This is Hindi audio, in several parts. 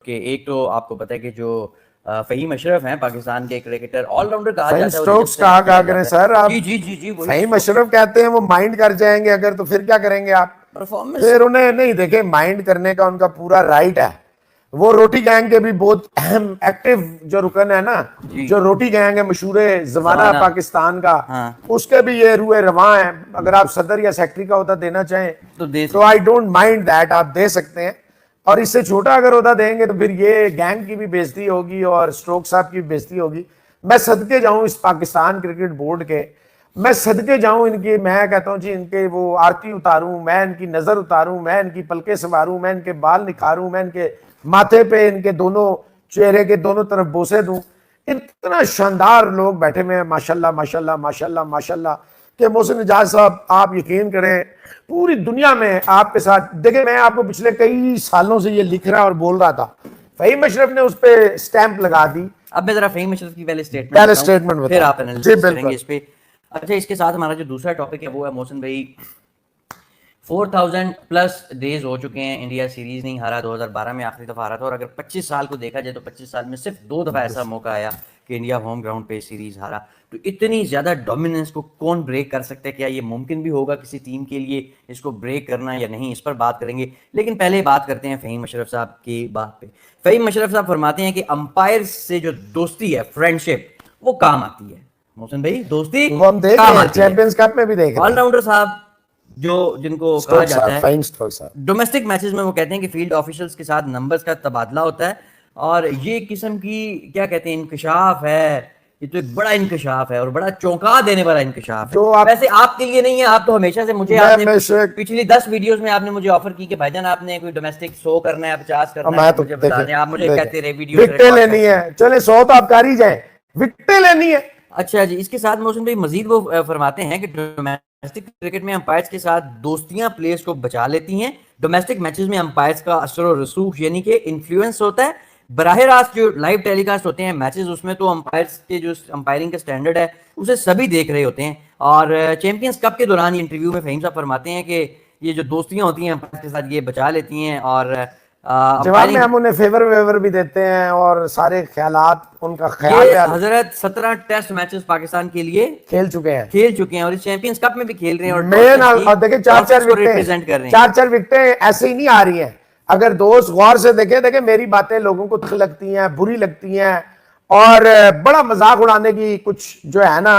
कि एक तो आपको पता है कि जो फ़हीम अशरफ हैं पाकिस्तान के क्रिकेटर ऑलराउंडर कहा फहीम जाता है, स्टोक्स जब सेलेक्ट कहा किया करें जाता सर है आप। जी जी जी जी वही फहीम स्टोक्स अशरफ कहते हैं वो माइंड कर जाएंगे अगर, तो फिर क्या करेंगे आप? परफॉर्मेंस। फिर उन्हें नहीं, देखे माइंड करने का उनका पूरा राइट है। वो रोटी गैंग के भी बहुत अहम एक्टिव जो रुकन है ना, जी जो रोटी गैंग है मशहूर जमाना जमाना पाकिस्तान का, हाँ उसके भी ये रुए रवां है। अगर आप सदर या सेक्रेटरी का होता देना चाहें तो दे तो सकते आई हैं। डोंट माइंड दैट, आप दे सकते हैं। और इससे छोटा अगर होता देंगे तो फिर ये गैंग की भी बेइज्जती होगी और स्टोक्स साहब की भी बेइज्जती होगी। मैं सदके जाऊं इस पाकिस्तान क्रिकेट बोर्ड के, मैं सदके जाऊं इनकी, मैं कहता हूं जी इनके वो आरती उतारूं, मैं इनकी नजर उतारूं, मैं इनकी पलके संवारूं, मैं इनके बाल निखारूं, मैं इनके माथे पे इनके दोनों चेहरे के दोनों तरफ बोसे दूं। इतना शानदार लोग बैठे हुए हैं, माशाल्लाह माशाल्लाह माशाल्लाह माशाल्लाह। कि मोहसिन इजाज साहब, आप यकीन करें पूरी दुनिया में आपके साथ, देखिए मैं आपको पिछले कई सालों से ये लिख रहा और बोल रहा था, फहीम अशरफ ने उस पर स्टैंप लगा दी। अब मैं जरा फ़हीम अशरफ की पहले स्टेटमेंट बताऊं, फिर आप जी एनालिसिस करेंगे बिल्कुल। इस पे। अच्छा, इसके साथ हमारा जो दूसरा टॉपिक है वो है मोहसिन भाई, 4000 प्लस डेज हो चुके हैं, इंडिया सीरीज नहीं हारा, 2012 में आखिरी दफा हारा था। और अगर 25 साल को देखा जाए तो 25 साल में सिर्फ 2 दफा ऐसा मौका आया कि इंडिया होम ग्राउंड पे सीरीज हारा। तो इतनी ज्यादा डोमिनेंस को कौन ब्रेक कर सकता है? क्या ये मुमकिन भी होगा किसी टीम के लिए इसको ब्रेक करना या नहीं, इस पर बात करेंगे। लेकिन पहले बात करते हैं फ़हीम अशरफ साहब की बात पे। फ़हीम अशरफ साहब फरमाते हैं कि अंपायर से जो दोस्ती है, फ्रेंडशिप, वो काम आती है। मोहसिन भाई, दोस्ती वो हम देख काम रहे हैं, आती है। चैंपियंस कप में भी देख रहे हैं। ऑलराउंडर साहब जो जिनको कहा स्टोक्स जाता साहब, है फहीम स्टोक्स साहब, डोमेस्टिक मैचेस में, वो कहते हैं कि फील्ड ऑफिशियल्स के साथ नंबर्स का तबादला होता है और ये किस्म की क्या कहते हैं इंकशाफ है। ये तो एक बड़ा इंकशाफ है और बड़ा चौंका देने वाला इंकशाफ है। जो आप, वैसे आपके लिए नहीं है, आप तो हमेशा से मुझे, मैं आपने हमेशा, पिछली 10 वीडियोस में आपने मुझे ऑफर की कि भाईजान आपने कोई डोमेस्टिक 100 करना है, 50 करना मैं है, तो मुझे बता दें। आप मुझे देखें कहते रहे वीडियो विकटें रिकॉर्ड लेनी करके। है, चले 100 तो आप कर ही जाए, विकटें लेनी है। अच्छा जी, इसके साथ मौसम भाई मजीद वो फरमाते हैं कि डोमेस्टिक क्रिकेट में अंपायर्स के साथ दोस्तियां प्लेयर्स को बचा लेती हैं। डोमेस्टिक मैचेस में अंपायर्स का असर और रसूख यानी कि इन्फ्लुएंस होता है। बराह रास्त जो लाइव टेलीकास्ट होते हैं मैचेस, उसमें तो अंपायर्स के जो अंपायरिंग का स्टैंडर्ड है उसे सभी देख रहे होते हैं। और चैंपियंस कप के दौरान ये इंटरव्यू में फ़हीम साहब फरमाते हैं कि ये जो दोस्तियां होती हैं अंपायर्स के साथ, ये बचा लेती हैं। और जवाब में अंपायरिंग, हम उन्हें फेवर वेवर भी देते हैं और सारे ख्यालात, उनका ख्याल ये व्याल हजरत 17 टेस्ट मैचेस पाकिस्तान के लिए खेल चुके हैं, खेल चुके हैं और इस चैंपियंस कप में भी खेल रहे हैं और मेन। और देखिए चार चार को विकेटें, रिप्रेजेंट कर रहे हैं। चार चार विकेटें ऐसे ही नहीं आ रही हैं। अगर दोस्त गौर से देखें, देखें मेरी बातें लोगों को दुख लगती हैं, बुरी लगती हैं और बड़ा मजाक उड़ाने की कुछ जो है ना,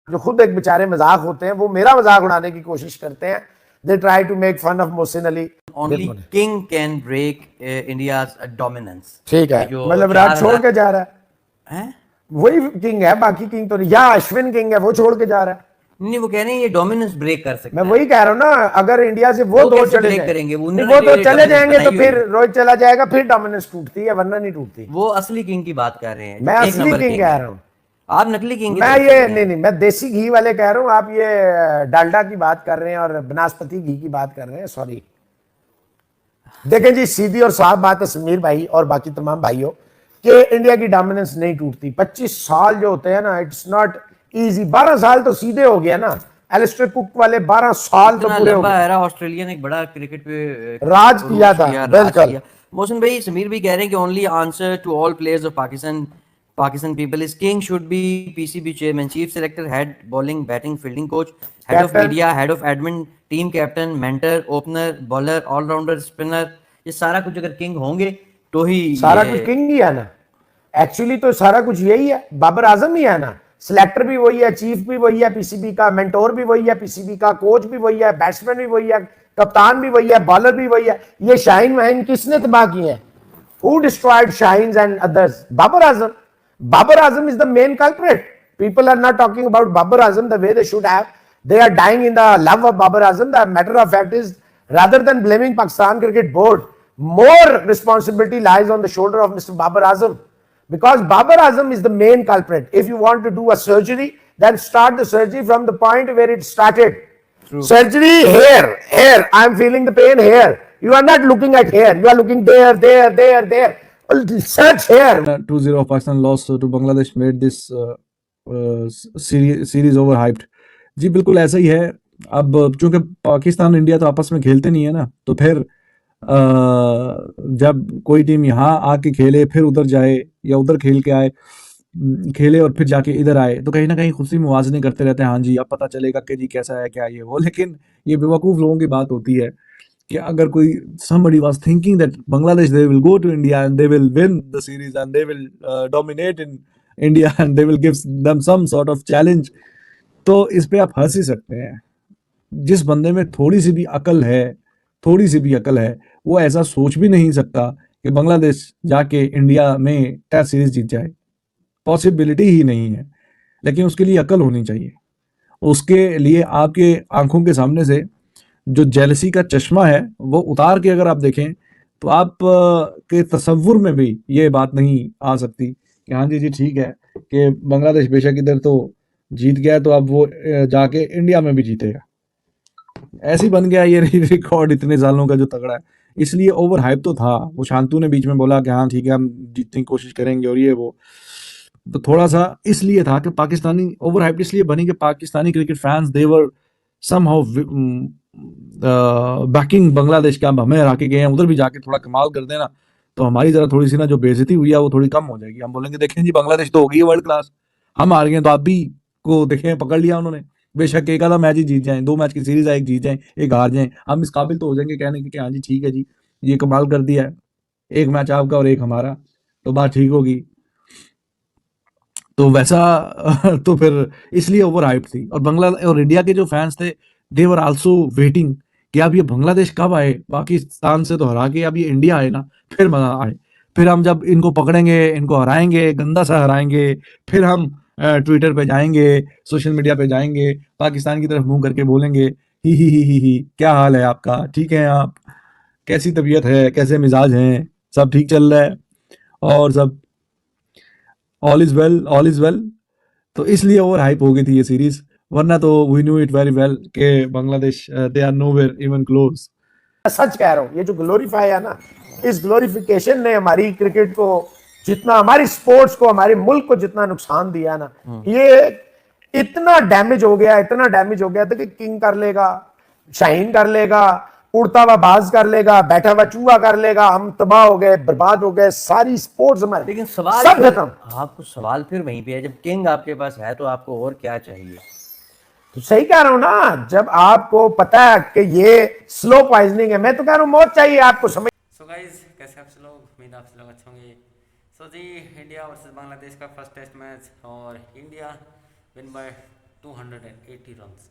जो खुद एक बेचारे मजाक होते हैं, वो मेरा मजाक उड़ाने की कोशिश करते हैं। They try to make fun of Mohsin Ali. Only king can break India's dominance. ठीक है, मतलब विराट छोड़ के जा रहा है, है वही किंग है, बाकी किंग तो नहीं। या अश्विन किंग है, वो छोड़ के जा रहा है। नहीं, वो कह रहे हैं ये डोमिनेंस ब्रेक कर सकता मैं है। वही कह रहा हूँ ना, अगर इंडिया से वो दो कैसे चले ब्रेक करेंगे? वो तो चले जाएंगे तो फिर हुई। रोहित चला जाएगा, फिर डोमिनेंस टूटती है, वरना नहीं टूटती। वो असली किंग की बात कर रहे हैं, मैं एक असली नंबर किंग किंग कह है। रहा हूँ, आप नकली किंग की मैं तरफ ये चले गए नहीं हैं। नहीं, मैं देसी घी वाले कह रहा हूँ। आप ये डालडा की बात कर रहे हैं और बनास्पति घी की बात कर रहे हैं, सॉरी। देखें जी, सीधी और साफ बात है समीर भाई और बाकी तमाम भाइयों, कि इंडिया की डोमिनेंस नहीं टूटती। 25 साल जो होते हैं ना, इट्स नॉट इजी। 12 साल तो सीधे हो गया ना, एलिस्टर कुक वाले 12 साल तो पूरे हो गए। ऑस्ट्रेलिया ने एक बड़ा क्रिकेट पे राज किया था, बिल्कुल। मोहसिन भाई, समीर भी कह रहे हैं कि only answer to all players of Pakistan people is king should be PCB chairman, chief selector, head bowling, batting, fielding coach, head of media, head of admin, team captain, mentor, opener, bowler, all rounder, spinner. ये सारा कुछ अगर किंग होंगे तो ही सारा कुछ किंग ही है ना। एक्चुअली तो सारा कुछ यही है, बाबर आजम ही है ना। सिलेक्टर भी वही है, चीफ भी वही है पीसीबी का, मेंटोर भी वही है पीसीबी का, कोच भी वही है, बैट्समैन भी वही है, कप्तान भी वही है, बॉलर भी वही है। ये शाहीन वाहिन किसने तबाह किए हैं? Who destroyed Shahins and others? Babar Azam. Babar Azam is the main culprit. People are not talking about Babar Azam the way they should have. They are dying in the love of Babar Azam. The matter of fact is, rather than blaming Pakistan Cricket Board, more responsibility lies on the shoulder of Mr. Babar Azam. Because Babar Azam is the main culprit. If you want to do a surgery, then start the surgery from the point where it started. True. Surgery here. I am feeling the pain here. You are not looking at here. You are looking there. Search here. 2-0 Pakistan loss to Bangladesh made this series overhyped. जी बिल्कुल ऐसा ही है। अब चूंकि पाकिस्तान इंडिया तो आपस में खेलते नहीं है ना, तो फिर जब कोई टीम यहाँ आके खेले फिर उधर जाए या उधर खेल के आए, खेले और फिर जाके इधर आए, तो कहीं ना कहीं खुशी मुवाजने करते रहते हैं, हाँ जी अब पता चलेगा कि जी कैसा है क्या ये वो। लेकिन ये बेवकूफ़ लोगों की बात होती है कि अगर कोई somebody was thinking that Bangladesh they will go to India and they will win the series and they will dominate in India and they will give them some sort of challenge, तो इस पे आप हंस ही सकते हैं। जिस बंदे में थोड़ी सी भी अकल है, थोड़ी सी भी अकल है, वो ऐसा सोच भी नहीं सकता कि बांग्लादेश जाके इंडिया में टेस्ट सीरीज जीत जाए। पॉसिबिलिटी ही नहीं है। लेकिन उसके लिए अकल होनी चाहिए। उसके लिए आपके आंखों के सामने से जो जेलसी का चश्मा है वो उतार के अगर आप देखें तो आप के तसव्वुर में भी ये बात नहीं आ सकती कि हाँ जी जी ठीक है कि बांग्लादेश बेशक इधर तो जीत गया है, तो अब वो जाके इंडिया में भी जीतेगा। ऐसे ही बन गया ये रिकॉर्ड इतने सालों का जो तगड़ा है। इसलिए ओवर हाइप तो था। वो शांतु ने बीच में बोला कि हाँ ठीक है हम जीतने की कोशिश करेंगे और ये वो, तो थोड़ा सा इसलिए था कि पाकिस्तानी ओवर हाइप इसलिए बनी कि पाकिस्तानी क्रिकेट फैंस देवर समहाउ बैकिंग बांग्लादेश का, हम हमें हरा के गए हैं, उधर भी जाके थोड़ा कमाल कर देना तो हमारी जरा थोड़ी सी ना जो बेइज्जती हुई है वो थोड़ी कम हो जाएगी। हम बोलेंगे देखें जी बांग्लादेश तो हो गई है वर्ल्ड क्लास, हम हार गए तो आप भी को देखें पकड़ लिया उन्होंने। बेशक एक आधा मैच ही जीत जाए, 2 मैच की सीरीज है, एक जीत जाए एक हार जाए, हम इस काबिल तो हो जाएंगे कहने के कि हाँ जी ठीक है जी ये कमाल कर दिया है, एक मैच आपका और एक हमारा, तो बात ठीक होगी। तो वैसा तो फिर इसलिए ओवर हाइप थी। और बंगला और इंडिया के जो फैंस थे दे वर आल्सो वेटिंग कि अब ये बांग्लादेश कब आए, पाकिस्तान से तो हरा के अब ये इंडिया आए ना, फिर मजा आए, फिर हम जब इनको पकड़ेंगे इनको हराएंगे गंदा सा हराएंगे, फिर हम ट्विटर पे जाएंगे, सोशल मीडिया पे जाएंगे, पाकिस्तान की तरफ मुंह करके बोलेंगे ही क्या हाल है आपका, ठीक है आप, कैसी तबीयत है, कैसे मिजाज हैं, सब ठीक चल रहा है और सब all is well, all is well. तो इसलिए ओवर हाइप हो गई थी ये सीरीज, वरना तो we knew it very well कि Bangladesh they are nowhere even close. सच कह रहा हूं, ये जो ग्लोरीफाई है ना, इस ग्लोरिफिकेशन ने हमारी क्रिकेट को जितना, हमारी स्पोर्ट्स को, हमारे मुल्क को जितना नुकसान दिया ना, ये इतना डैमेज हो गया, इतना डैमेज हो गया था कि किंग कर लेगा, शाहीन कर लेगा, उड़ता हुआ बाज कर लेगा, बैठा हुआ चूहा कर लेगा, हम तबाह हो गए, बर्बाद हो गए, सारी स्पोर्ट्स हमारे लेकिन सवाल सब फिर खत्म। आपको सवाल फिर वहीं पे है, जब किंग आपके पास है तो आपको और क्या चाहिए? तो सही कह रहा हूं ना, जब आपको पता है कि ये स्लो पॉइजनिंग है, मैं तो कह रहा हूं मौत चाहिए आपको, समझ। सो गाइज कैसे आप सब लोग, उम्मीद आप सब लोग अच्छे होंगे। सो जी इंडिया वर्सेस बांग्लादेश का फर्स्ट टेस्ट मैच और इंडिया विन बाय 280 रन्स,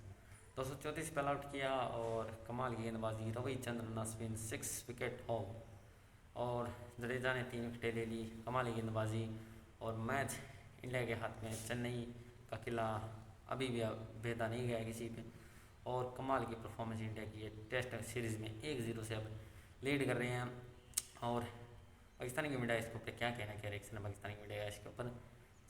234 पे आउट किया और कमाल की गेंदबाजी, रविचंद्रन अश्विन 6 विकेट हॉल और जडेजा ने 3 विकेटें ले ली, कमाल की गेंदबाजी। और मैच इंडिया के हाथ में, चेन्नई का किला अभी भी भेदा नहीं गया किसी पे और कमाल की परफॉर्मेंस इंडिया की है। टेस्ट सीरीज़ में 1-0 से अब लीड कर रहे हैं। और पाकिस्तानी की मीडिया इसके ऊपर क्या कहना, क्या रिएक्शन है पाकिस्तानी मीडिया का इसके ऊपर,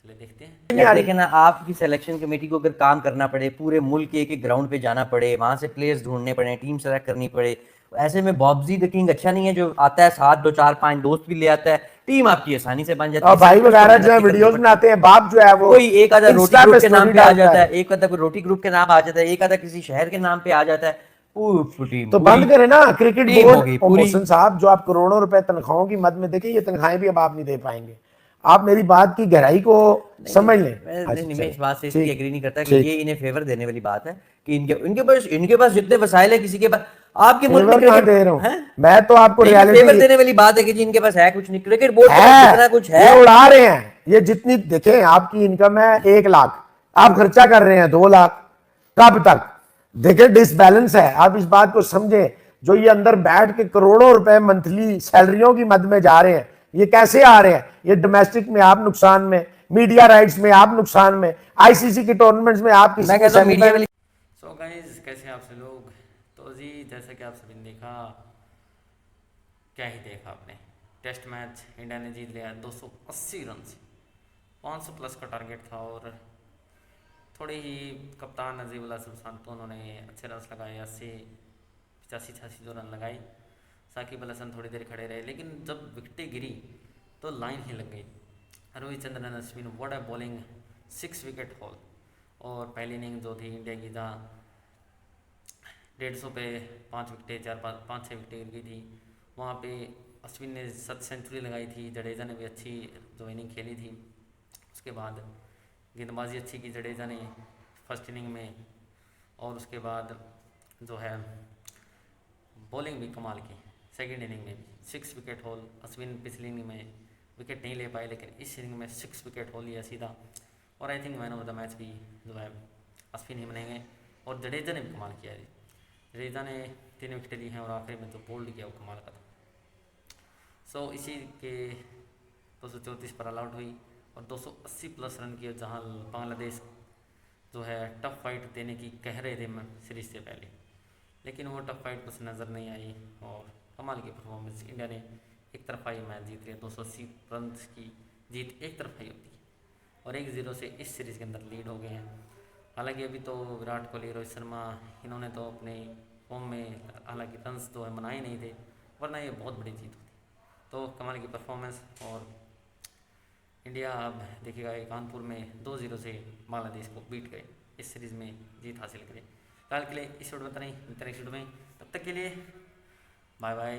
चलिए देखते हैं। यार देखें ना, आपकी सिलेक्शन कमेटी को अगर काम करना पड़े, पूरे मुल्क के एक एक ग्राउंड पे जाना पड़े, वहां से प्लेयर्स ढूंढने पड़े, टीम सेलेक्ट करनी पड़े, ऐसे में बॉब्जी द किंग अच्छा नहीं है जो आता है साथ 2 4 5 दोस्त भी ले आता है, टीम आपकी आसानी से बन जाती है। और भाई वगैरह जो है वीडियोस बनाते हैं, बाप जो है वो कोई एक आधा रोटी इंस्टा ग्रुप पे के नाम स्टोरी पे आ डालता जाता है। है, एक आधा कोई रोटी ग्रुप के नाम आ जाता है, एक आधा किसी शहर के नाम पे आ जाता है, टीम तो पूरी बंद करें ना क्रिकेट टीम बोर्ड होगी और पूरी। मोहसिन साहब, जो आप करोड़ों रुपए तनख्वाहों की मद में देखें, ये तनख्वाहें भी अब आप नहीं दे पाएंगे। आप मेरी बात की गहराई को समझ लें। मैं इस बात से इसलिए ठीक, एग्री नहीं करता कि ठीक। ये इन्हें फेवर देने वाली बात है कि इनके पास जितने वसाइल है किसी के पास, आपके मुल्क में फेवर कहाँ क्रिकेट दे रहा हूं है, मैं, तो आपको फेवर रियलिटी देने वाली बात है कि जी इनके पास है कुछ नहीं, क्रिकेट बोर्ड के पास है, जितना कुछ ये है। उड़ा रहे हैं। ये जितनी देखें आपकी इनकम है 1 लाख, आप खर्चा कर रहे हैं 2 लाख, कब तक? देखें डिसबैलेंस है, आप इस बात को समझें। जो ये अंदर बैठ के करोड़ों रुपए मंथली सैलरियों की मद में जा रहे हैं, ये कैसे आ रहे हैं? ये डोमेस्टिक में आप नुकसान में, मीडिया राइट्स में आप नुकसान में, आईसीसी के टूर्नामेंट्स में आप किसी मैं को कहता हूँ मीडिया वाली सो गाइज कैसे आप सब लोग, तो जी जैसा कि आप सभी ने देखा, क्या ही देखा आपने, टेस्ट मैच इंडिया ने जीत लिया 280 रन से, 500 प्लस का टारगेट था। और थोड़े ही कप्तान नजीबुल्लाह सुल्तान उन्होंने अच्छे रन लगाए, 85-86 जो रन लगाए। साकिब अल हसन थोड़ी देर खड़े रहे, लेकिन जब विकेटें गिरी तो लाइन ही लग गई। Ravichandran Ashwin what a bowling, 6 wicket haul. और पहली इनिंग जो थी इंडिया की, जहाँ 150 पे 5 विकेटें, 4-5-6 विकेटें गिर गई थी, वहाँ पे अश्विन ने 7 सेंचुरी लगाई थी, जडेजा ने भी अच्छी जो इनिंग खेली थी। उसके बाद गेंदबाजी अच्छी की जडेजा ने फर्स्ट इनिंग में, और उसके बाद जो है बॉलिंग भी कमाल की सेकंड इनिंग में भी 6 विकेट हॉल। अश्विन पिछली इनिंग में विकेट नहीं ले पाए, लेकिन इस इनिंग में 6 विकेट हॉल लिया सीधा। और I think man of the match भी जो है अश्विन ही बनेंगे। और जडेजा ने भी कमाल किया है, जडेजा ने 3 विकेट ली हैं और आखिरी में जो बोल्ड किया वो कमाल का था। सो इसी के 234 पर ऑल आउट हुई और 280 प्लस रन किए, जहाँ बांग्लादेश जो है टफ फाइट देने की कह रहे थे सीरीज से पहले, लेकिन वो टफ फाइट कुछ नज़र नहीं आई और कमाल की परफॉर्मेंस। इंडिया ने एक तरफा ही मैच जीत लिया, 280 रन की जीत एक तरफा ही होती है और 1-0 से इस सीरीज़ के अंदर लीड हो गए हैं। हालांकि अभी तो विराट कोहली, रोहित शर्मा, इन्होंने तो अपने फॉर्म में हालांकि रन्स तो है बनाए नहीं थे, वरना ये बहुत बड़ी जीत होती। तो कमाल की परफॉर्मेंस और इंडिया अब देखिएगा कानपुर में 2-0 से बांग्लादेश को बीट गए, इस सीरीज़ में जीत हासिल करें। फिलहाल के लिए इस वीडियो में इतना ही, नेक्स्ट वीडियो में, तब तक के लिए बाय बाय।